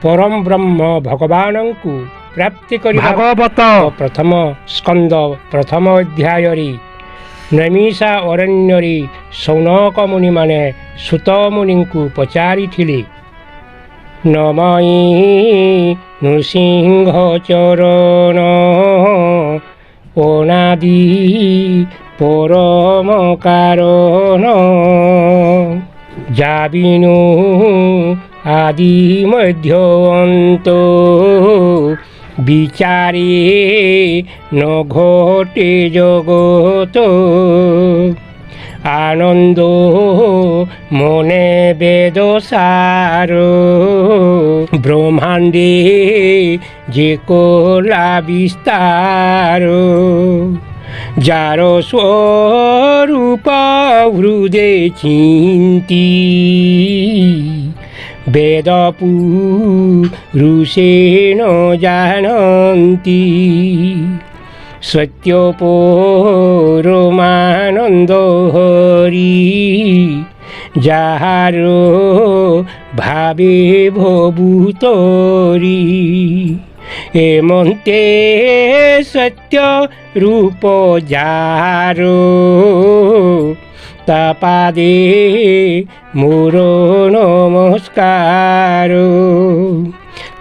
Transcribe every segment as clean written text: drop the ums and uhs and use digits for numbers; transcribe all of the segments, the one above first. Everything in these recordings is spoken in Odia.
परम ब्रह्म भगवान को प्राप्ति करिबा भागवत प्रथम स्कंद प्रथम अध्याय नैमिषा अरण्य सौनक मुनि माने सुत मुनि को पचारि नमई नृसिंह चरण अनादि परम कारण जाबिनु आदि मध्य अंत विचारे न घटे जगत आनंद मने वेद सार ब्रह्मांडे जे कोला विस्तार जार स्वरूप हृदय चिंती वेद पुरुषेण जानन्ति सत्य परमानंद हरि जाहारो भावे भभूतरी एमंते सत्य रूप जारो तापादे मोर नमस्कार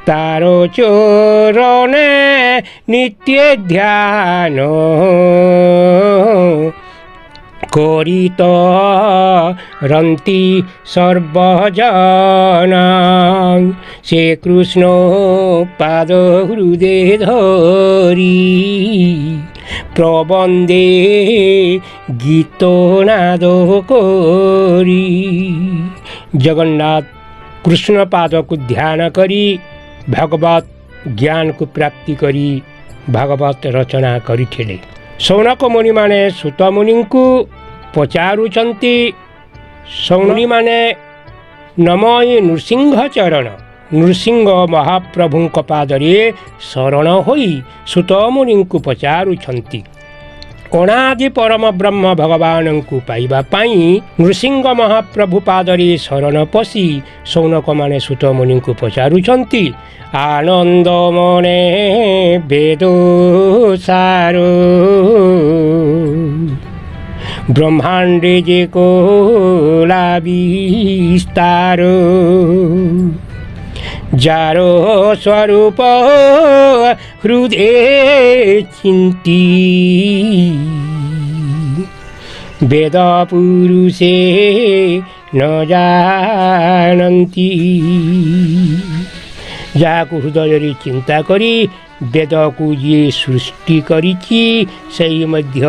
तारो चरणे नित्य ध्यान करित रंती सर्वजन से कृष्ण पाद हृदय धरी प्रबंदे गीत नाद करी जगन्नाथ कृष्ण पाद को ध्यान करी भगवत ज्ञान को प्राप्ति करी भागवत रचना करिथिले। सौनक मुनि माने सुत मुनि को पचारुचंती सौनी माने नमय नृसिंह चरण नृसिंह महाप्रभु पादरे शरण होई सुत मुनि को पचारुचंती अनादि परम ब्रह्म भगवान को पाइबा पाई नृसिंह महाप्रभु पादरे शरण पशी सौनक माने सुत मुनि को पचारुचंती आनंद मने वेद सार ब्रह्मांडे जे कोला विस्तार जारो स्वरूप हृदय चिंती वेद पुरुषे न जानन्ति जाको हृदय चिंता करी वेद को ये सृष्टि करिछि सही मध्य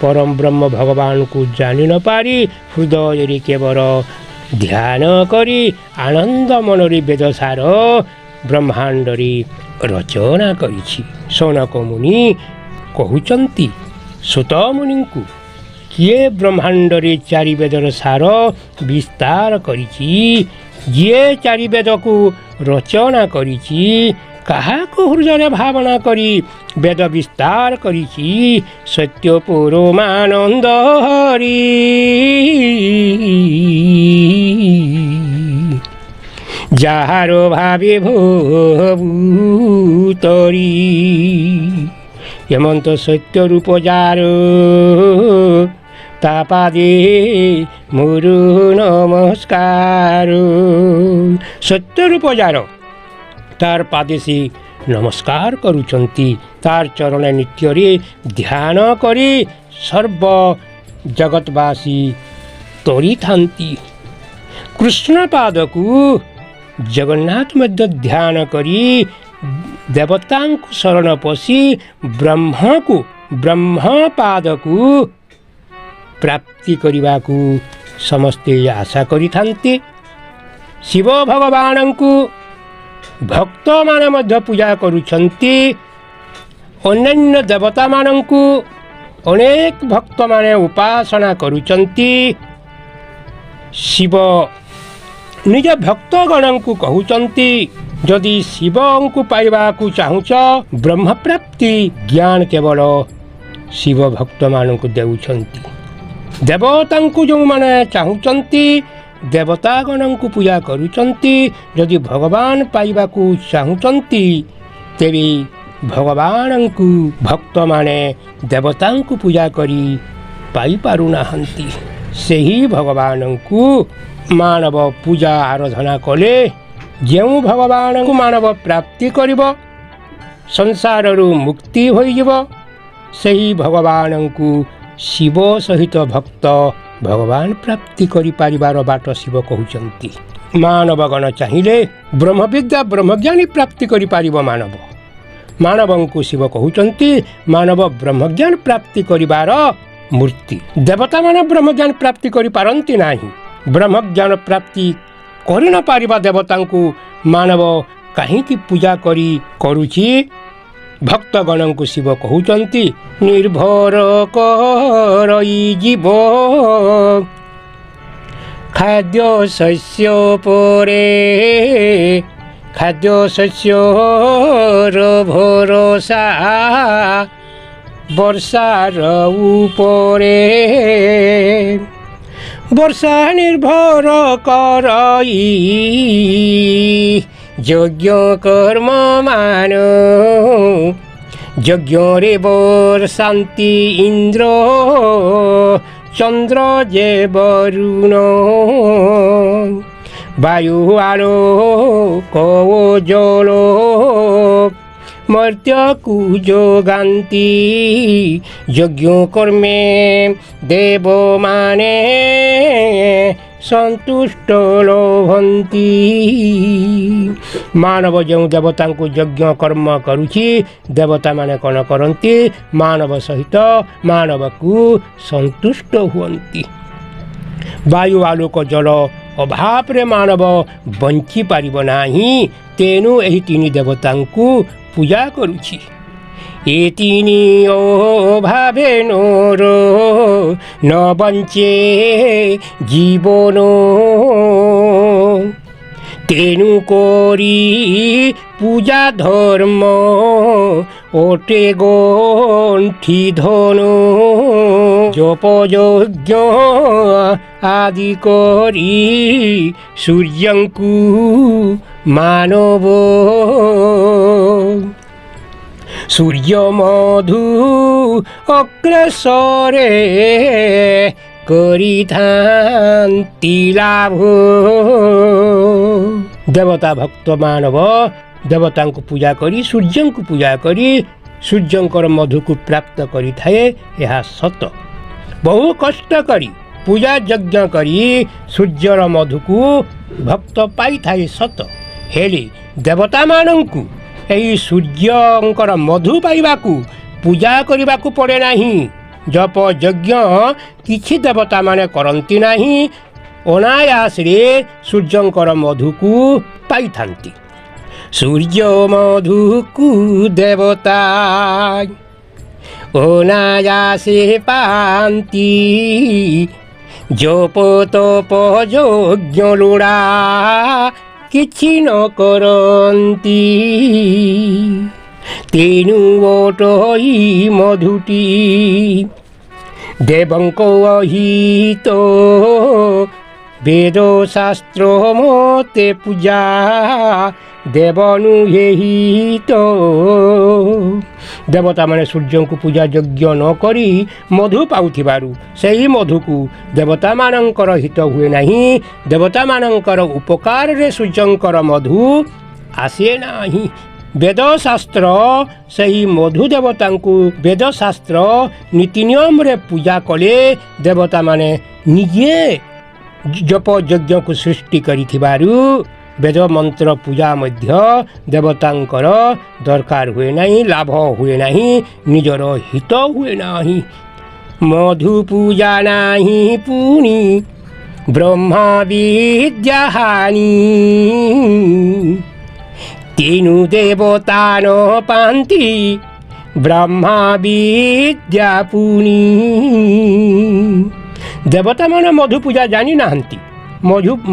परम ब्रह्म भगवान को जानि न पारी हृदय केवल ध्यान करी आनंद मनरी वेदसार ब्रह्मांडरी रचना करिछि। सौनक मुनि कहउचंती सुत मुनि को किए ब्रह्मांडरे चारि वेदर सार विस्तार करिछि जे चारि वेद को रचना करिछि काहाको हृदय भावना करी वेद विस्तार करिछि सत्य परमानंद हरि जाहारो भावे भभूतरी हेमंत सत्य रूप जारो तापादे मोर नमस्कार सत्य रूप जारो तार पादे से नमस्कार करुचंती तार चरण नित्य ध्यान करी सर्व जगतवासी तोरी थांती कृष्ण पाद को जगन्नाथ मध्य ध्यान करी देवता शरण पशी ब्रह्म पाद को प्राप्ति करने को समस्ते आशा करि थांते। शिव भगवान को भक्त माने मध्य पूजा करुछंती अन्य देवता मानंकु अनेक भक्त माने उपासना करुछंती शिव निज भक्त गणंकु कहउचंती जदि शिव को पाइबा को चाहुच ब्रह्म प्राप्ति ज्ञान केवल शिव भक्त मानंकु देउछंती देवता को जो माने चाहुचंती ଦେବତାଗଣଙ୍କୁ ପୂଜା କରୁଛନ୍ତି। ଯଦି ଭଗବାନ ପାଇବାକୁ ଚାହୁଁଛନ୍ତି ତେବେ ଭଗବାନଙ୍କୁ ଭକ୍ତମାନେ ଦେବତାଙ୍କୁ ପୂଜା କରି ପାଇପାରୁନାହାନ୍ତି। ସେହି ଭଗବାନଙ୍କୁ ମାନବ ପୂଜା ଆରାଧନା କଲେ ଯେଉଁ ଭଗବାନଙ୍କୁ ମାନବ ପ୍ରାପ୍ତି କରିବ, ସଂସାରରୁ ମୁକ୍ତି ହୋଇଯିବ, ସେହି ଭଗବାନଙ୍କୁ ଶିବ ସହିତ ଭକ୍ତ ଭଗବାନ ପ୍ରାପ୍ତି କରିପାରିବାର ବାଟ ଶିବ କହୁଛନ୍ତି। ମାନବଗଣ ଚାହିଁଲେ ବ୍ରହ୍ମବିଦ୍ୟା ବ୍ରହ୍ମଜ୍ଞାନୀ ପ୍ରାପ୍ତି କରିପାରିବ। ମାନବଙ୍କୁ ଶିବ କହୁଛନ୍ତି ମାନବ ବ୍ରହ୍ମଜ୍ଞାନ ପ୍ରାପ୍ତି କରିବାର ମୂର୍ତ୍ତି। ଦେବତାମାନେ ବ୍ରହ୍ମଜ୍ଞାନ ପ୍ରାପ୍ତି କରିପାରନ୍ତି ନାହିଁ। ବ୍ରହ୍ମଜ୍ଞାନ ପ୍ରାପ୍ତି କରି ନ ପାରିବା ଦେବତାଙ୍କୁ ମାନବ କାହିଁକି ପୂଜା କରୁଛି? ଭକ୍ତଗଣଙ୍କୁ ଶିବ କହୁଛନ୍ତି ନିର୍ଭର କରଇ ଯିବ ଖାଦ୍ୟ ଶସ୍ୟ ପରେ, ଖାଦ୍ୟ ଶସ୍ୟର ଭରସା ବର୍ଷାର ଉପରେ, ବର୍ଷା ନିର୍ଭର କରଇ ଯଜ୍ଞ କର୍ମ ମାନ, ଯଜ୍ଞରେ ବର୍ଷାନ୍ତି ଇନ୍ଦ୍ର ଚନ୍ଦ୍ର ଯେ ବରୁଣ, ବାୟୁ ଆଲୋକ ଓ ଜଳ ମର୍ତ୍ତ୍ୟକୁ ଯୋଗାନ୍ତି, ଯଜ୍ଞ କର୍ମେ ଦେବମାନେ ସନ୍ତୁଷ୍ଟ ଲୋଭନ୍ତି। ମାନବ ଯେଉଁ ଦେବତାଙ୍କୁ ଯଜ୍ଞ କର୍ମ କରୁଛି, ଦେବତାମାନେ କ'ଣ କରନ୍ତି? ମାନବ ସହିତ ମାନବକୁ ସନ୍ତୁଷ୍ଟ ହୁଅନ୍ତି। ବାୟୁ ଆଲୋକ ଜଳ ଅଭାବରେ ମାନବ ବଞ୍ଚିପାରିବ ନାହିଁ। ତେଣୁ ଏହି ତିନି ଦେବତାଙ୍କୁ ପୂଜା କରୁଛି। ଏ ତିନି ଅଭାବେ ନୋର ନ ବଞ୍ଚେ ଜୀବନ, ତେଣୁ କରି ପୂଜା ଧର୍ମ ଅଟେ ଗଣ୍ଠି ଧନ, ଜପ ଯଜ୍ଞ ଆଦି କରି ସୂର୍ଯ୍ୟଙ୍କୁ ମାନବ, ସୂର୍ଯ୍ୟ ମଧୁ ଅଗ୍ରସରେ କରିଥାନ୍ତି ଲାଭ। ଦେବତା ଭକ୍ତ ମାନବ ଦେବତାଙ୍କୁ ପୂଜା କରି ସୂର୍ଯ୍ୟଙ୍କୁ ପୂଜା କରି ସୂର୍ଯ୍ୟଙ୍କର ମଧୁକୁ ପ୍ରାପ୍ତ କରିଥାଏ, ଏହା ସତ। ବହୁ କଷ୍ଟ କରି ପୂଜା ଯଜ୍ଞ କରି ସୂର୍ଯ୍ୟର ମଧୁକୁ ଭକ୍ତ ପାଇଥାଏ ସତ। ହେଲେ ଦେବତାମାନଙ୍କୁ ଏହି ସୂର୍ଯ୍ୟଙ୍କର ମଧୁ ପାଇବାକୁ ପୂଜା କରିବାକୁ ପଡ଼େ ନାହିଁ। ଜପ ଯଜ୍ଞ କିଛି ଦେବତାମାନେ କରନ୍ତି ନାହିଁ, ଅନାୟାସରେ ସୂର୍ଯ୍ୟଙ୍କର ମଧୁକୁ ପାଇଥାନ୍ତି। ସୂର୍ଯ୍ୟ ମଧୁକୁ ଦେବତା ଅନାୟାସେ ପାଆନ୍ତି, ଜପ ତପ ଯଜ୍ଞ ଲୋଡ଼ା କିଛି ନ କରନ୍ତି। ତେଣୁ ଅଟଇ ମଧୁଟି ଦେବଙ୍କ ଅହିତ, ବେଦ ଶାସ୍ତ୍ର ମତେ ପୂଜା ଦେବନୁ ହିତ। ଦେବତାମାନେ ସୂର୍ଯ୍ୟଙ୍କୁ ପୂଜା ଯଜ୍ଞ ନ କରି ମଧୁ ପାଉଥିବାରୁ ସେହି ମଧୁକୁ ଦେବତାମାନଙ୍କର ହିତ ହୁଏ ନାହିଁ। ଦେବତାମାନଙ୍କର ଉପକାରରେ ସୂର୍ଯ୍ୟଙ୍କର ମଧୁ ଆସେ ନାହିଁ। ବେଦଶାସ୍ତ୍ର ସେହି ମଧୁ ଦେବତାଙ୍କୁ ବେଦଶାସ୍ତ୍ର ନୀତି ନିୟମରେ ପୂଜା କଲେ ଦେବତାମାନେ ନିଜେ ଜପ ଯଜ୍ଞକୁ ସୃଷ୍ଟି କରିଥିବାରୁ ବେଦ ମନ୍ତ୍ର ପୂଜା ମଧ୍ୟ ଦେବତାଙ୍କର ଦରକାର ହୁଏ ନାହିଁ, ଲାଭ ହୁଏ ନାହିଁ, ନିଜର ହିତ ହୁଏ ନାହିଁ। ମଧୁ ପୂଜା ନାହିଁ ପୁଣି ବ୍ରହ୍ମା ବିଦ୍ୟା ହାନି, ତେଣୁ ଦେବତା ନ ପାନ୍ତି ବ୍ରହ୍ମା ବିଦ୍ୟା ପୁଣି। ଦେବତାମାନେ ମଧୁ ପୂଜା ଜାଣିନାହାନ୍ତି,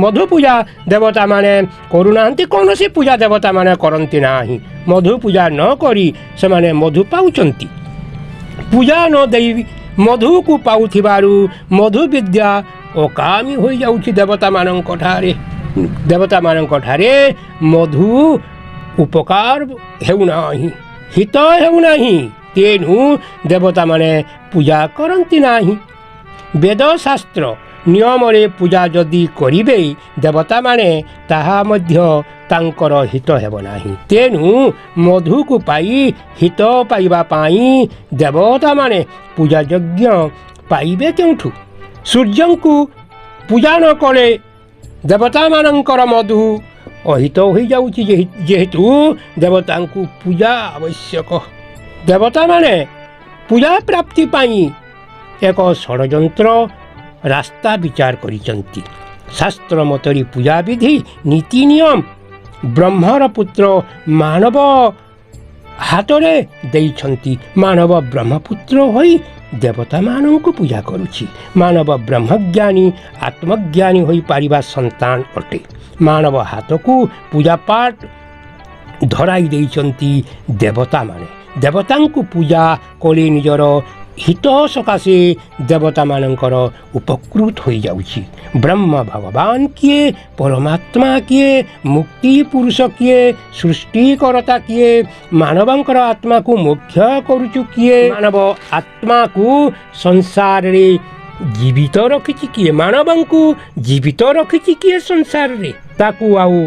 ମଧୁ ପୂଜା ଦେବତାମାନେ କରୁନାହାନ୍ତି, କୌଣସି ପୂଜା ଦେବତାମାନେ କରନ୍ତି ନାହିଁ। ମଧୁ ପୂଜା ନ କରି ସେମାନେ ମଧୁ ପାଉଛନ୍ତି। ପୂଜା ନ ଦେଇ ମଧୁକୁ ପାଉଥିବାରୁ ମଧୁ ବିଦ୍ୟା ଅକାମୀ ହୋଇଯାଉଛି ଦେବତାମାନଙ୍କଠାରେ। ଦେବତାମାନଙ୍କଠାରେ ମଧୁ ଉପକାର ହେଉନାହିଁ, ହିତ ହେଉନାହିଁ। ତେଣୁ ଦେବତାମାନେ ପୂଜା କରନ୍ତି ନାହିଁ। ବେଦଶାସ୍ତ୍ର ନିୟମରେ ପୂଜା ଯଦି କରିବେ ଦେବତାମାନେ ତାହା ମଧ୍ୟ ତାଙ୍କର ହିତ ହେବ ନାହିଁ। ତେଣୁ ମଧୁକୁ ପାଇ ହିତ ପାଇବା ପାଇଁ ଦେବତାମାନେ ପୂଜା ଯଜ୍ଞ ପାଇବେ କେଉଁଠୁ? ସୂର୍ଯ୍ୟଙ୍କୁ ପୂଜା ନ କଲେ ଦେବତାମାନଙ୍କର ମଧୁ ଅହିତ ହୋଇଯାଉଛି। ଯେହେତୁ ଦେବତାଙ୍କୁ ପୂଜା ଆବଶ୍ୟକ। ଦେବତାମାନେ ପୂଜା ପ୍ରାପ୍ତି ପାଇଁ ଏକ ଷଡ଼ଯନ୍ତ୍ର ରାସ୍ତା ବିଚାର କରିଛନ୍ତି। ଶାସ୍ତ୍ର ମତରେ ପୂଜା ବିଧି ନୀତି ନିୟମ ବ୍ରହ୍ମର ପୁତ୍ର ମାନବ ହାତରେ ଦେଇଛନ୍ତି। ମାନବ ବ୍ରହ୍ମପୁତ୍ର ହୋଇ ଦେବତାମାନଙ୍କୁ ପୂଜା କରୁଛି। ମାନବ ବ୍ରହ୍ମଜ୍ଞାନୀ ଆତ୍ମଜ୍ଞାନୀ ହୋଇପାରିବା ସନ୍ତାନ ଅଟେ। ମାନବ ହାତକୁ ପୂଜାପାଠ ଧରାଇ ଦେଇଛନ୍ତି ଦେବତାମାନେ। ଦେବତାଙ୍କୁ ପୂଜା କଲେ ନିଜର ହିତ ସକାଶେ ଦେବତାମାନଙ୍କର ଉପକୃତ ହୋଇଯାଉଛି। ବ୍ରହ୍ମ ଭଗବାନ କିଏ? ପରମାତ୍ମା କିଏ? ମୁକ୍ତି ପୁରୁଷ କିଏ? ସୃଷ୍ଟିକର୍ତ୍ତା କିଏ? ମାନବଙ୍କର ଆତ୍ମାକୁ ମୋକ୍ଷ କରୁଛୁ କିଏ? ମାନବ ଆତ୍ମାକୁ ସଂସାରରେ ଜୀବିତ ରଖିଛି କିଏ? ମାନବଙ୍କୁ ଜୀବିତ ରଖିଛି କିଏ ସଂସାରରେ? ତାକୁ ଆଉ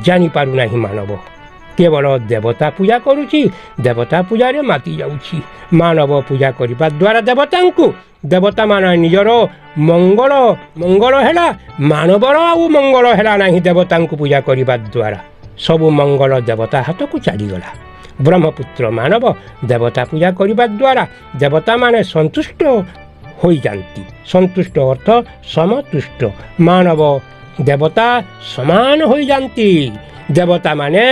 ଜାଣିପାରୁନାହିଁ ମାନବ। କେବଳ ଦେବତା ପୂଜା କରୁଛି, ଦେବତା ପୂଜାରେ ମାତି ଯାଉଛି। ମାନବ ପୂଜା କରିବା ଦ୍ୱାରା ଦେବତାମାନେ ନିଜର ମଙ୍ଗଳ ହେଲା। ମାନବର ଆଉ ମଙ୍ଗଳ ହେଲା ନାହିଁ। ଦେବତାଙ୍କୁ ପୂଜା କରିବା ଦ୍ୱାରା ସବୁ ମଙ୍ଗଳ ଦେବତା ହାତକୁ ଚାଲିଗଲା। ବ୍ରହ୍ମପୁତ୍ର ମାନବ ଦେବତା ପୂଜା କରିବା ଦ୍ୱାରା ଦେବତାମାନେ ସନ୍ତୁଷ୍ଟ ହୋଇଯାନ୍ତି। ସନ୍ତୁଷ୍ଟ ଅର୍ଥ ସମତୁଷ୍ଟ। ମାନବ ଦେବତା ସମାନ ହୋଇଯାନ୍ତି। ଦେବତାମାନେ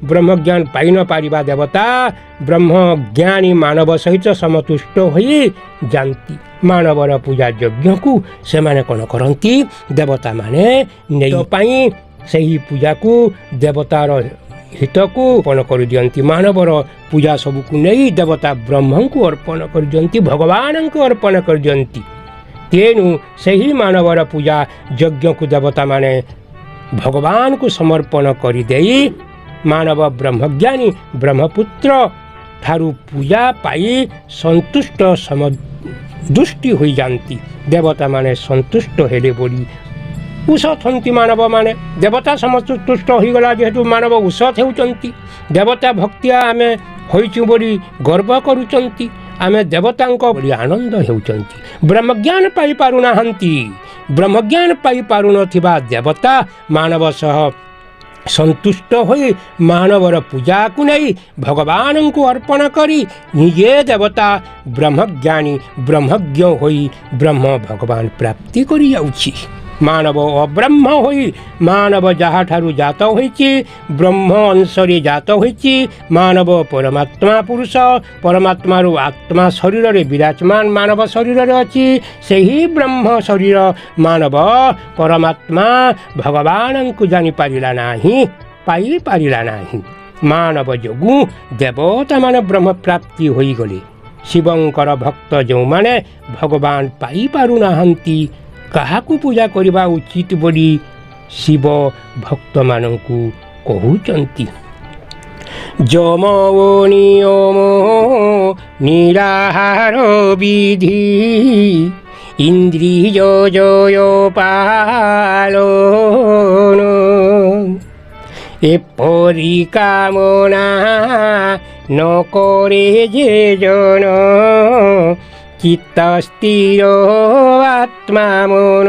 ବ୍ରହ୍ମଜ୍ଞାନ ପାଇ ନ ପାରିବା ଦେବତା ବ୍ରହ୍ମଜ୍ଞାନୀ ମାନବ ସହିତ ସମତୁଷ୍ଟ ହୋଇ ଯାଆନ୍ତି। ମାନବର ପୂଜା ଯଜ୍ଞକୁ ସେମାନେ କ'ଣ କରନ୍ତି? ଦେବତାମାନେ ନେଇ ପାଇଁ ସେହି ପୂଜାକୁ ଦେବତାର ହିତକୁ ଅର୍ପଣ କରିଦିଅନ୍ତି। ମାନବର ପୂଜା ସବୁକୁ ନେଇ ଦେବତା ବ୍ରହ୍ମଙ୍କୁ ଅର୍ପଣ କରିଦିଅନ୍ତି, ଭଗବାନଙ୍କୁ ଅର୍ପଣ କରିଦିଅନ୍ତି। ତେଣୁ ସେହି ମାନବର ପୂଜା ଯଜ୍ଞକୁ ଦେବତାମାନେ ଭଗବାନଙ୍କୁ ସମର୍ପଣ କରିଦେଇ ମାନବ ବ୍ରହ୍ମଜ୍ଞାନୀ ବ୍ରହ୍ମପୁତ୍ର ଠାରୁ ପୂଜା ପାଇ ସନ୍ତୁଷ୍ଟ ସମଦୃଷ୍ଟି ହୋଇଯାନ୍ତି। ଦେବତାମାନେ ସନ୍ତୁଷ୍ଟ ହେଲେ ବୋଲି ଉଷଥନ୍ତି ମାନବମାନେ। ଦେବତା ସନ୍ତୁଷ୍ଟ ହୋଇଗଲା ଯେହେତୁ ମାନବ ଉଷତ ହେଉଛନ୍ତି। ଦେବତା ଭକ୍ତିଆ ଆମେ ହୋଇଛୁ ବୋଲି ଗର୍ବ କରୁଛନ୍ତି। ଆମେ ଦେବତାଙ୍କ ବୋଲି ଆନନ୍ଦ ହେଉଛନ୍ତି। ବ୍ରହ୍ମଜ୍ଞାନ ପାଇପାରୁନାହାନ୍ତି। ବ୍ରହ୍ମଜ୍ଞାନ ପାଇପାରୁନଥିବା ଦେବତା ମାନବ ସହ ସନ୍ତୁଷ୍ଟ ହୋଇ ମାନବର ପୂଜାକୁ ନେଇ ଭଗବାନଙ୍କୁ ଅର୍ପଣ କରି ନିଜେ ଦେବତା ବ୍ରହ୍ମଜ୍ଞାନୀ ବ୍ରହ୍ମଜ୍ଞ ହୋଇ ବ୍ରହ୍ମ ଭଗବାନ ପ୍ରାପ୍ତି କରିଯାଉଛି। ମାନବ ଅବ୍ରହ୍ମ ହୋଇ ମାନବ ଯାହାଠାରୁ ଜାତ ହୋଇଛି ବ୍ରହ୍ମ ଅଂଶରେ ଜାତ ହୋଇଛି। ମାନବ ପରମାତ୍ମା ପୁରୁଷ, ପରମାତ୍ମାରୁ ଆତ୍ମା ଶରୀରରେ ବିରାଜମାନ ମାନବ ଶରୀରରେ ଅଛି। ସେହି ବ୍ରହ୍ମ ଶରୀର ମାନବ ପରମାତ୍ମା ଭଗବାନଙ୍କୁ ଜାଣିପାରିଲା ନାହିଁ, ପାଇପାରିଲା ନାହିଁ। ମାନବ ଯୋଗୁଁ ଦେବତାମାନେ ବ୍ରହ୍ମ ପ୍ରାପ୍ତି ହୋଇଗଲେ। ଶିବଙ୍କର ଭକ୍ତ ଯେଉଁମାନେ ଭଗବାନ ପାଇପାରୁନାହାନ୍ତି, କାହାକୁ ପୂଜା କରିବା ଉଚିତ ବୋଲି ଶିବ ଭକ୍ତମାନଙ୍କୁ କହୁଛନ୍ତି। ଯମ ଓ ନିୟମ ନିରାହାର ବିଧି ଇନ୍ଦ୍ରିୟ ଜୟ ପାଳନ ଏପରି କାମନା ନ କରେ ଯେ ଜନ ଚିତ୍ତ ସ୍ଥିର ଆତ୍ମା ମନ।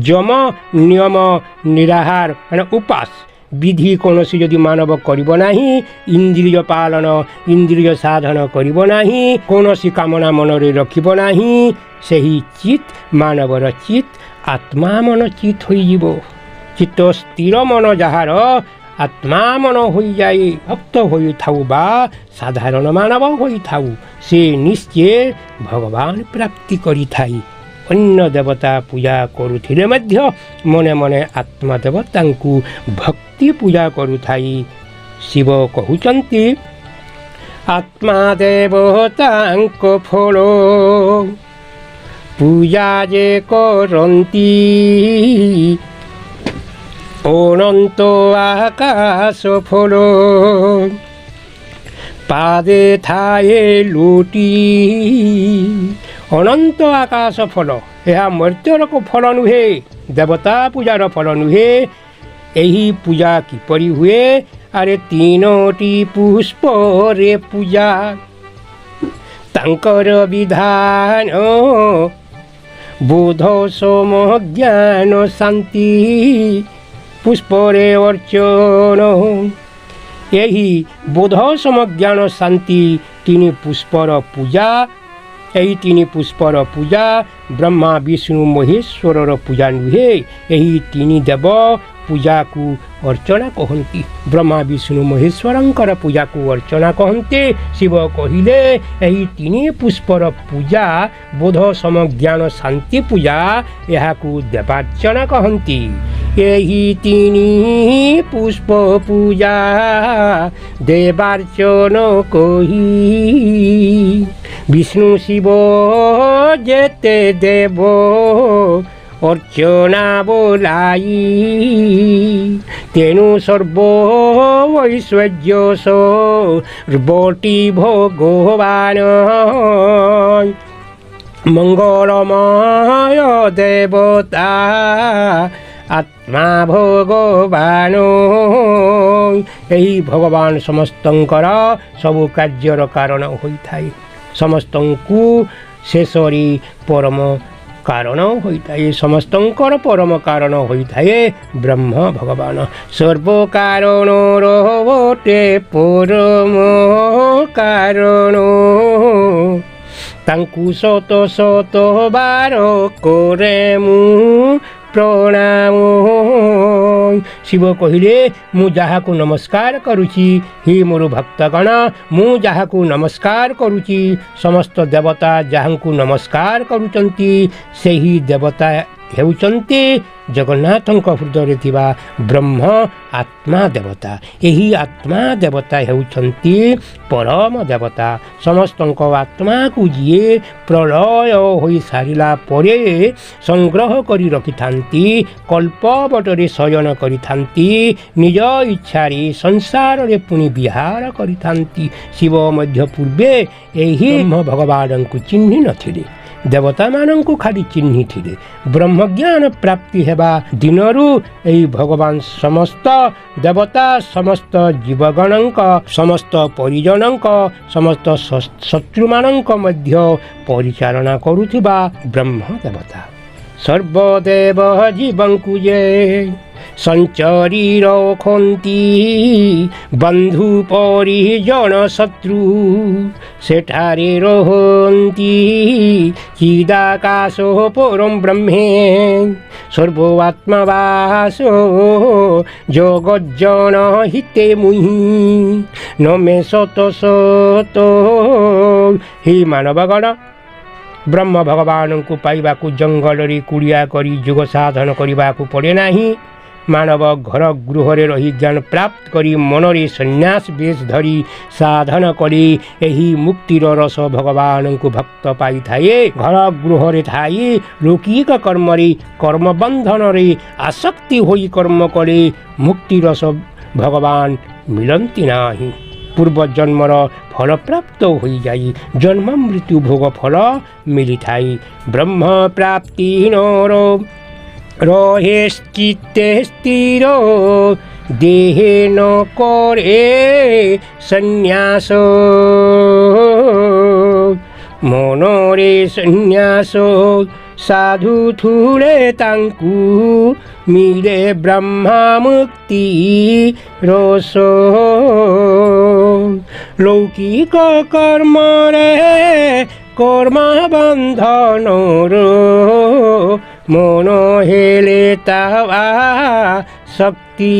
ଯମ ନିୟମ ନିରାହାର ମାନେ ଉପାସ ବିଧି କୌଣସି ଯଦି ମାନବ କରିବ ନାହିଁ, ଇନ୍ଦ୍ରିୟ ପାଳନ ଇନ୍ଦ୍ରିୟ ସାଧନ କରିବ ନାହିଁ, କୌଣସି କାମନା ମନରେ ରଖିବ ନାହିଁ, ସେହି ଚିତ୍ ମାନବର ଚିତ୍ ଆତ୍ମା ମନ ଚିତ୍ ହୋଇଯିବ। ଚିତ୍ତ ସ୍ଥିର ମନ ଯାହାର ଆତ୍ମା ମନ ହୋଇଯାଏ, ଭକ୍ତ ହୋଇଥାଉ ବା ସାଧାରଣ ମାନବ ହୋଇଥାଉ, ସେ ନିଶ୍ଚୟ ଭଗବାନ ପ୍ରାପ୍ତି କରିଥାଏ। ଅନ୍ୟ ଦେବତା ପୂଜା କରୁଥିଲେ ମଧ୍ୟ ମନେ ମନେ ଆତ୍ମା ଦେବତାଙ୍କୁ ଭକ୍ତି ପୂଜା କରୁଥାଇ ଶିବ କହୁଛନ୍ତି, ଆତ୍ମା ଦେବତାଙ୍କ ଫଳ ପୂଜା ଯେ କରନ୍ତି ଅନନ୍ତ ଆକାଶ ଫଳ ପାଦେ ଥାଏ ଲୋଟି। ଅନନ୍ତ ଆକାଶ ଫଳ, ଏହା ମର୍ତ୍ତ୍ୟର ଫଳ ନୁହେଁ, ଦେବତା ପୂଜାର ଫଳ ନୁହେଁ। ଏହି ପୂଜା କିପରି ହୁଏ? ଆରେ ତିନୋଟି ପୁଷ୍ପରେ ପୂଜା, ତାଙ୍କର ବିଧାନ ବୋଧ ସମ ଜ୍ଞାନ ଶାନ୍ତି ପୁଷ୍ପରେ ଅର୍ଚ୍ଚନ। ଏହି ବୋଧ ସମ ଜ୍ଞାନ ଶାନ୍ତି ତିନି ପୁଷ୍ପର ପୂଜା। ଏହି ତିନି ପୁଷ୍ପର ପୂଜା ବ୍ରହ୍ମା ବିଷ୍ଣୁ ମହେଶ୍ୱରର ପୂଜା ନୁହେଁ। ଏହି ତିନି ଦେବ ପୂଜାକୁ ଅର୍ଚ୍ଚନା କହନ୍ତି। ବ୍ରହ୍ମା ବିଷ୍ଣୁ ମହେଶ୍ୱରଙ୍କର ପୂଜାକୁ ଅର୍ଚ୍ଚନା କହନ୍ତି। ଶିବ କହିଲେ ଏହି ତିନି ପୁଷ୍ପର ପୂଜା ବୋଧ ସମ ଜ୍ଞାନ ଶାନ୍ତି ପୂଜା, ଏହାକୁ ଦେବାର୍ଚ୍ଚନା କହନ୍ତି। ଏହି ତିନି ପୁଷ୍ପ ପୂଜା ଦେବାର୍ଚ୍ଚନ କହି ବିଷ୍ଣୁ ଶିବ ଯେତେ ଦେବ ଅର୍ଚ୍ଚନା ବୋলাই। ତେଣୁ ସର୍ବ ଐଶ୍ୱର୍ଯ୍ୟ ସର୍ବଟି ଭଗବାନ ମଙ୍ଗଳମୟ ଦେବତା ଆତ୍ମା ଭଗବାନ। ଏହି ଭଗବାନ ସମସ୍ତଙ୍କର ସବୁ କାର୍ଯ୍ୟର କାରଣ ହୋଇଥାଏ। ସମସ୍ତଙ୍କୁ ଶେଷରେ ପରମ କାରଣ ହୋଇଥାଏ। ସମସ୍ତଙ୍କର ପରମ କାରଣ ହୋଇଥାଏ ବ୍ରହ୍ମ ଭଗବାନ। ସର୍ବ କାରଣର ଗୋଟେ ପରମ କାରଣ, ତାଙ୍କୁ ଶତ ଶତ ବାର କରେ ମୁଁ ପ୍ରଣାମ। ଶିବ କହିଲେ ମୁଁ ଯାହାକୁ ନମସ୍କାର କରୁଛି, ହି ମୋର ଭକ୍ତଗଣ, ମୁଁ ଯାହାକୁ ନମସ୍କାର କରୁଛି, ସମସ୍ତ ଦେବତା ଯାହାଙ୍କୁ ନମସ୍କାର କରୁଛନ୍ତି, ସେହି ଦେବତା ହେଉଛନ୍ତି ଜଗନ୍ନାଥଙ୍କ ହୃଦୟରେ ଥିବା ବ୍ରହ୍ମ ଆତ୍ମା ଦେବତା। ଏହି ଆତ୍ମା ଦେବତା ହେଉଛନ୍ତି ପରମ ଦେବତା। ସମସ୍ତଙ୍କ ଆତ୍ମାକୁ ଯିଏ ପ୍ରଳୟ ହୋଇସାରିଲା ପରେ ସଂଗ୍ରହ କରି ରଖିଥାନ୍ତି, କଳ୍ପବଟରେ ଶୟନ କରିଥାନ୍ତି, ନିଜ ଇଚ୍ଛାରେ ସଂସାରରେ ପୁଣି ବିହାର କରିଥାନ୍ତି। ଶିବ ମଧ୍ୟ ପୂର୍ବେ ଏହି ବ୍ରହ୍ମ ଭଗବାନଙ୍କୁ ଚିହ୍ନି ନଥିଲେ, ଦେବତାମାନଙ୍କୁ ଖାଲି ଚିହ୍ନିଥିଲେ। ବ୍ରହ୍ମଜ୍ଞାନ ପ୍ରାପ୍ତି ହେବା ଦିନରୁ ଏହି ଭଗବାନ ସମସ୍ତ ଦେବତା, ସମସ୍ତ ଜୀବଗଣଙ୍କ, ସମସ୍ତ ପରିଜନଙ୍କ, ସମସ୍ତ ଶତ୍ରୁମାନଙ୍କ ମଧ୍ୟ ପରିଚାଳନା କରୁଥିବା ବ୍ରହ୍ମ ଦେବତା। ସର୍ବଦେବ ଜୀବଙ୍କୁ ଯେ ସଞ୍ଚରି ରଖନ୍ତି, ବନ୍ଧୁ ପରିଜନ ଶତ୍ରୁ ସେଠାରେ ରହନ୍ତି। ଚିଦାକାଶ ପରମ ବ୍ରହ୍ମେ ସର୍ବଆତ୍ମବାସ, ଜଗଜ୍ଜନ ହିତେ ମୁହିଁ ନମେ ସତ ସତ। ହି ମାନବଗଣ, ବ୍ରହ୍ମ ଭଗବାନଙ୍କୁ ପାଇବାକୁ ଜଙ୍ଗଲରେ କୁଡ଼ିଆ କରି ଯୋଗ ସାଧନ କରିବାକୁ ପଡ଼େ ନାହିଁ। ମାନବ ଘର ଗୃହରେ ରହି ଜ୍ଞାନ ପ୍ରାପ୍ତ କରି ମନରେ ସନ୍ନ୍ୟାସ ବେଶ ଧରି ସାଧନ କରି ଏହି ମୁକ୍ତିର ରସ ଭଗବାନଙ୍କୁ ଭକ୍ତ ପାଇଥାଏ। ଘର ଗୃହରେ ଥାଇ ଲୌକିକ କର୍ମରେ, କର୍ମବନ୍ଧନରେ ଆସକ୍ତି ହୋଇ କର୍ମ କଲେ ମୁକ୍ତି ରସ ଭଗବାନ ମିଳନ୍ତି ନାହିଁ। ପୂର୍ବ ଜନ୍ମର ଫଳ ପ୍ରାପ୍ତ ହୋଇଯାଇ ଜନ୍ମ ମୃତ୍ୟୁ ଭୋଗ ଫଳ ମିଳିଥାଏ। ବ୍ରହ୍ମ ପ୍ରାପ୍ତି ନର ରହେ ଚିତ୍ତେ ସ୍ଥିର, ଦେହେ ନ କରେ ସନ୍ନ୍ୟାସ। ମନରେ ସନ୍ନ୍ୟାସ ସାଧୁ ଥୁଳେ ତାଙ୍କୁ ମିଳେ ବ୍ରହ୍ମା ମୁକ୍ତି ରସ। ଲୌକିକ କର୍ମରେ କର୍ମ ବନ୍ଧନର ମନ ହେଲେ ତାହା ଶକ୍ତି।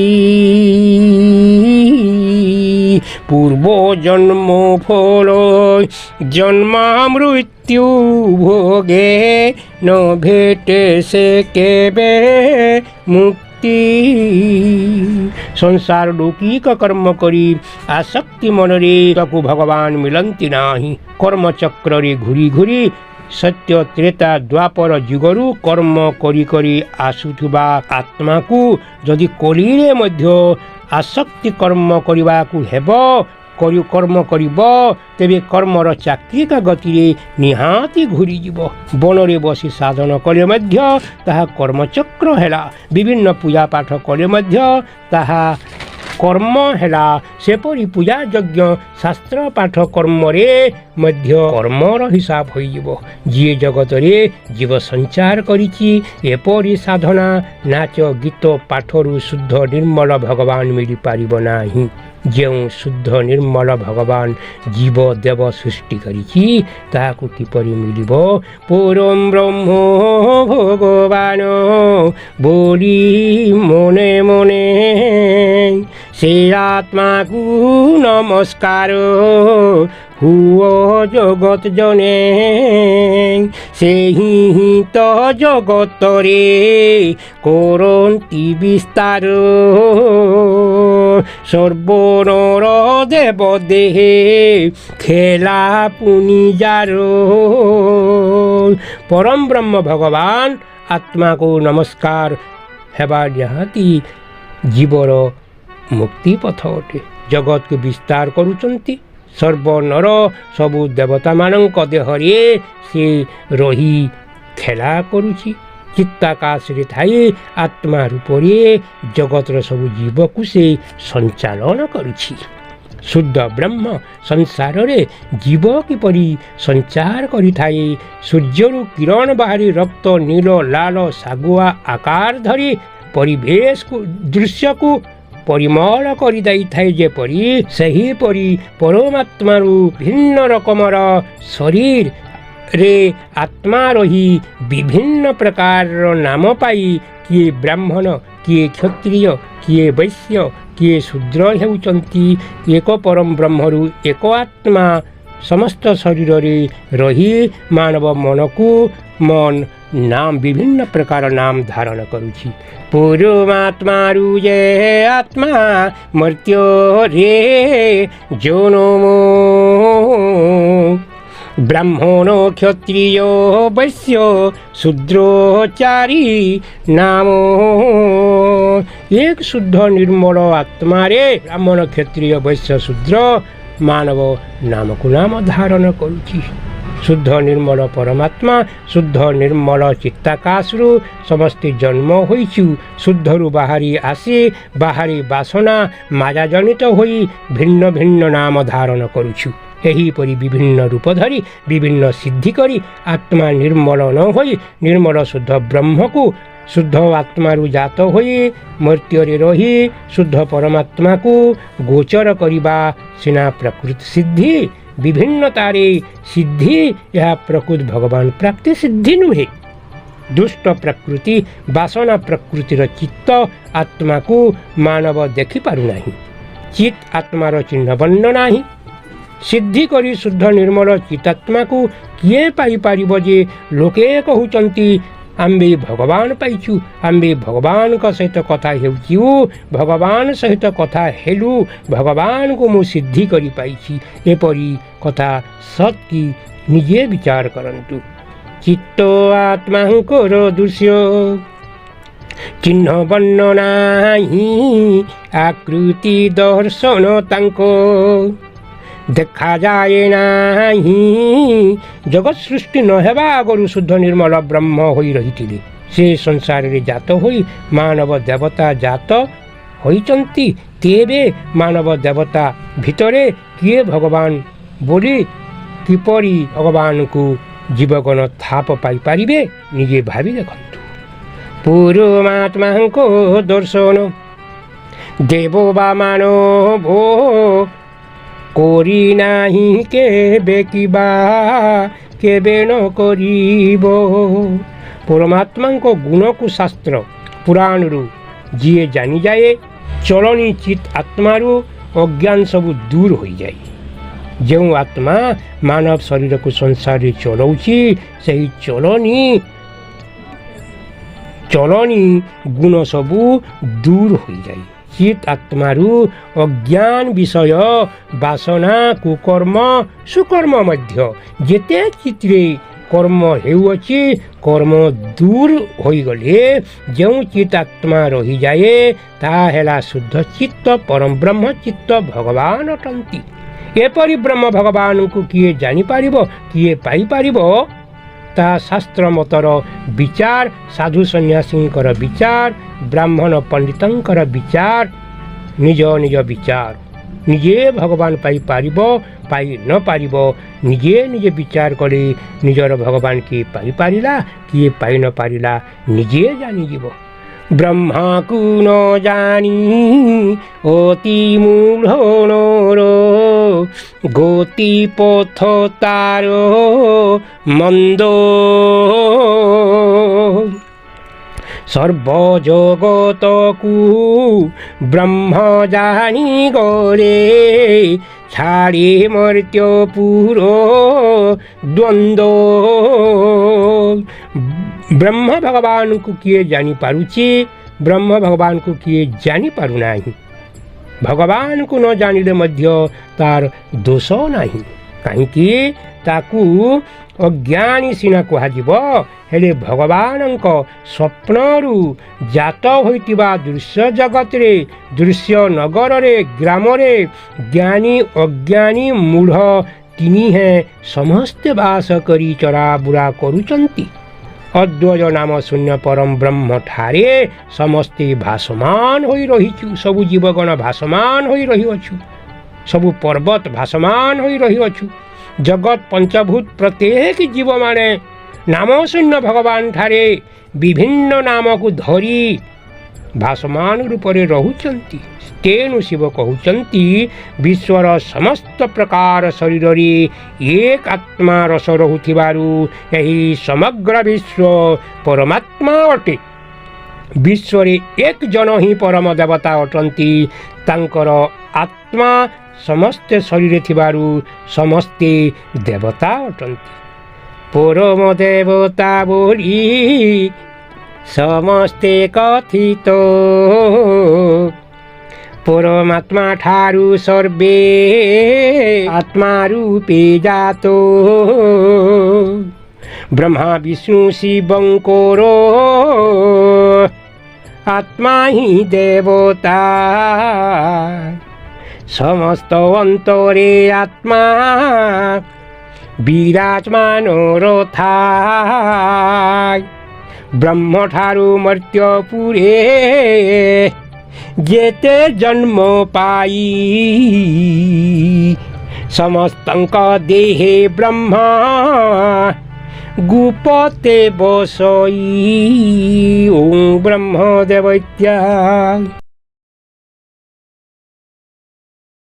ପୂର୍ବ ଜନ୍ମ ଫଳ ଜନ୍ମ ମୃତ୍ୟୁ ଭୋগে ନ ଭେଟେ ସେ କେବେ ମୁକ୍ତି। ସଂସାର ଲୌକିକ କର୍ମ କରି ଆସକ୍ତି ମନରେ ତାକୁ ଭଗବାନ ମିଳନ୍ତି ନାହିଁ। କର୍ମଚକ୍ରରେ ଘୁରି ଘୁରି सत्य त्रेता द्वापर जुगरू कर्म करी करी आसुथुबा आत्मा को जदि कलिरे मध्य आसक्ति कर्म करने को हेब कर्म करिब तेबे कर्मर चाक्रिका गति निहाती घूरीजिब। बनरे बसी साधन कले मध्य ताहा कर्मचक्र हेला। विभिन्न पूजा पाठ कले मध्य ताहा कर्म हेला। सेपरी पूजा यज्ञ शास्त्र पाठ कर्म रे मध्य कर्मर हिसाब होइजिब। जी जगत रे जीव संचार करिछि एपरी साधना नाच गीत पाठरू शुद्ध निर्मल भगवान मिली पारिब नाही। ଯେଉଁ शुद्ध निर्मल भगवान जीव देव सृष्टि करिछि ताहाकु किपरि मिलिब। परम ब्रह्म भगवान बोली मने मने से आत्मा को नमस्कार हुओ जगत जने से ही तो जगत रे करन्ति विस्तार सर्वनर देव देहे खेला पुनिजार। परम ब्रह्म भगवान आत्मा को नमस्कार हेबा निहाती जीवर मुक्ति पथ अटे। जगत को विस्तार करुचंती सर्वनर सबु देवता मानक देहरे से रही खेला करुछि। चित्ताकाश रे थाई आत्मा रूपरे जगतर सबु जीव को से संचालन करुछि। शुद्ध ब्रह्म संसार रे जीव किपरि संचार करि थाई। सूर्यरु किरण बाहरी रक्त नील लाल सागुआ आकार धरी परिवेश को दृश्य को परिमल करि दै थाई जेपरि सही परि परमात्मारु भिन्न रकमर शरीर रे आत्मा रही विभिन्न प्रकार नाम पाई किए ब्राह्मण किए क्षत्रिय किए वैश्य किए शूद्र हेउचंती एक परम ब्रह्मरु एक आत्मा समस्त शरीर रे रही मानव मन को मन नाम विभिन्न प्रकार नाम धारण करुछि। पूर्वात्मारु जे आत्मा मर्त्यो रे जोनमो ब्राह्मण क्षत्रिय वैश्य शूद्रोचारी नामो। एक शुद्ध निर्मल आत्मा रे ब्राह्मण क्षत्रिय वैश्य शूद्र मानव नाम को नाम धारण करुछि। शुद्ध निर्मल परमात्मा शुद्ध निर्मल चित्ताकाशरु समस्ते जन्म होइछु। शुद्धरु बाहरी आसी बाहरी बासना माया जनित होई भिन्न भिन्न नाम धारण करुछु। एहीपरि विभिन्न रूप धरी विभिन्न सिद्धि करी आत्मा निर्मल न होई निर्मल शुद्ध ब्रह्म को शुद्ध आत्मारु जात होई मर्त्यरे रही शुद्ध परमात्मा को गोचर करिबा सिना प्रकृति सिद्धि विभिन्न तारे सिद्धि यह प्रकृति भगवान प्राप्ति सिद्धि नुहे। दुष्ट प्रकृति वासना प्रकृतिर चित्त आत्मा को मानव देखि पारु नाही। चित्त आत्मार चिन्ह बन्न नाही। सिद्धि करी शुद्ध निर्मल चित्तात्मा को किए पाई पारिब जे लोके कहउचंती आम्बे भगवान पाइछु आम्बे भगवान का सहित कथा हेउछु भगवान सहित कथा हेलु भगवान को मु सिद्धि करी पाइछि। एपरी कथा सत की निजे विचार करंतु। चित्त आत्मांकर दृश्य चिन्ह बन्न नाही आकृति दर्शन तांको देखा जाए नाही। जगत सृष्टि न हेबा आगरु शुद्ध निर्मल ब्रह्म होई रहिथिले से संसार रे जात होई मानव देवता जात होइचंती। तेबे मानव देवता भितरे किए भगवान बोली किपरि भगवान को जीवगण थाप पाई पारिबे निजे भाबी देखंतु। परमात्मांको दर्शन देव बा मानव करी नाही केबे किबा केबे न करिब। परमात्मा को गुण को शास्त्र पुराण रु जिए जानी जाए चलनी चित आत्मारु अज्ञान सबु दूर हो जाए। जो आत्मा मानव शरीर को संसार चलाउछि सही चलनी गुण सबु दूर हो जाए। चित आत्मारु अज्ञान विषय वासना कुकर्म सुकर्म मध्य जेते चित्रे कर्म हेउअछि कर्म दूर होइगले ଯେଉଁ ଚିତ୍ତାତ୍ମା ରହିଯାଏ ତାହା ହେଲା ଶୁଦ୍ଧ ଚିତ୍ତ ପରମ ବ୍ରହ୍ମ ଚିତ୍ତ ଭଗବାନ ଅଟନ୍ତି। ଏପରି ବ୍ରହ୍ମ ଭଗବାନଙ୍କୁ କିଏ ଜାଣିପାରିବ କିଏ ପାଇପାରିବ ତାହା ଶାସ୍ତ୍ର ମତର ବିଚାର ସାଧୁ ସନ୍ନ୍ୟାସୀଙ୍କର ବିଚାର ବ୍ରାହ୍ମଣ ପଣ୍ଡିତଙ୍କର ବିଚାର ନିଜ ନିଜ ବିଚାର ନିଜେ ଭଗବାନ ପାଇପାରିବ ପାଇ ନ ପାରିବ ନିଜେ ନିଜେ ବିଚାର କରି ନିଜର ଭଗବାନ କିଏ ପାଇପାରିଲା କିଏ ପାଇ ନ ପାରିଲା ନିଜେ ଜାଣିଯିବ। ବ୍ରହ୍ମାକୁ ନ ଜାଣି ଅତି ମୂଢ଼ର ଗତି ପଥ ତାର ମନ୍ଦ ସର୍ବଜଗତକୁ ବ୍ରହ୍ମ ଜାଣି ଗଲେ ଛାଡ଼ି ମର୍ତ୍ତ୍ୟପୁର ଦ୍ୱନ୍ଦ୍ୱ। ବ୍ରହ୍ମ ଭଗବାନଙ୍କୁ କିଏ ଜାଣିପାରୁଛି ବ୍ରହ୍ମ ଭଗବାନଙ୍କୁ କିଏ ଜାଣିପାରୁନାହିଁ। ଭଗବାନଙ୍କୁ ନ ଜାଣିଲେ ମଧ୍ୟ ତାର ଦୋଷ ନାହିଁ କାହିଁକି ତାକୁ ଅଜ୍ଞାନୀ ସିନା କୁହାଯିବ ହେଲେ ଭଗବାନଙ୍କ ସ୍ୱପ୍ନରୁ ଜାତ ହୋଇଥିବା ଦୃଶ୍ୟ ଜଗତରେ ଦୃଶ୍ୟ ନଗରରେ ଗ୍ରାମରେ ଜ୍ଞାନୀ ଅଜ୍ଞାନୀ ମୂଢ଼ ତିନିହେଁ ସମସ୍ତେ ବାସ କରି ଚରାବୁରା କରୁଛନ୍ତି। ଅଦ୍ୱୟ ନାମ ଶୂନ୍ୟ ପରମ ବ୍ରହ୍ମଠାରେ ସମସ୍ତେ ଭାସମାନ ହୋଇ ରହିଛୁ। ସବୁ ଜୀବଗଣ ଭାସମାନ ହୋଇ ରହିଅଛୁ। ସବୁ ପର୍ବତ ଭାସମାନ ହୋଇ ରହିଅଛୁ। ଜଗତ ପଞ୍ଚଭୂତ ପ୍ରତ୍ୟେକ ଜୀବମାନେ ନାମ ଶୂନ୍ୟ ଭଗବାନ ଠାରେ ବିଭିନ୍ନ ନାମକୁ ଧରି ଭାସମାନ ରୂପରେ ରହୁଛନ୍ତି। ତେଣୁ ଶିବ କହୁଛନ୍ତି ବିଶ୍ୱର ସମସ୍ତ ପ୍ରକାର ଶରୀରରେ ଏକ ଆତ୍ମା ରସ ରହୁଥିବାରୁ ଏହି ସମଗ୍ର ବିଶ୍ୱ ପରମାତ୍ମା ଅଟେ। ବିଶ୍ୱରେ ଏକ ଜଣ ହିଁ ପରମ ଦେବତା ଅଟନ୍ତି। ତାଙ୍କର ଆତ୍ମା ସମସ୍ତେ ଶରୀରେ ଥିବାରୁ ସମସ୍ତେ ଦେବତା ଅଟନ୍ତି। ପରମ ଦେବତା ବୋଲି ସମସ୍ତେ କଥିତ ପରମାତ୍ମା ଠାରୁ ସର୍ବେ ଆତ୍ମା ରୂପେ ଜାତ। ବ୍ରହ୍ମା ବିଷ୍ଣୁ ଶିବଙ୍କର ଆତ୍ମା ହିଁ ଦେବତା। ସମସ୍ତ ଅନ୍ତରେ ଆତ୍ମା ବିରାଜମାନ ଥାଏ। ବ୍ରହ୍ମଠାରୁ ମର୍ତ୍ତ୍ୟପୁରେ ଯେତେ ଜନ୍ମ ପାଇ ସମସ୍ତଙ୍କ ଦେହେ ବ୍ରହ୍ମା ଗୁପତେ ବସଇ। ଓଁ ବ୍ରହ୍ମଦେବ ଇତ୍ୟାଦି।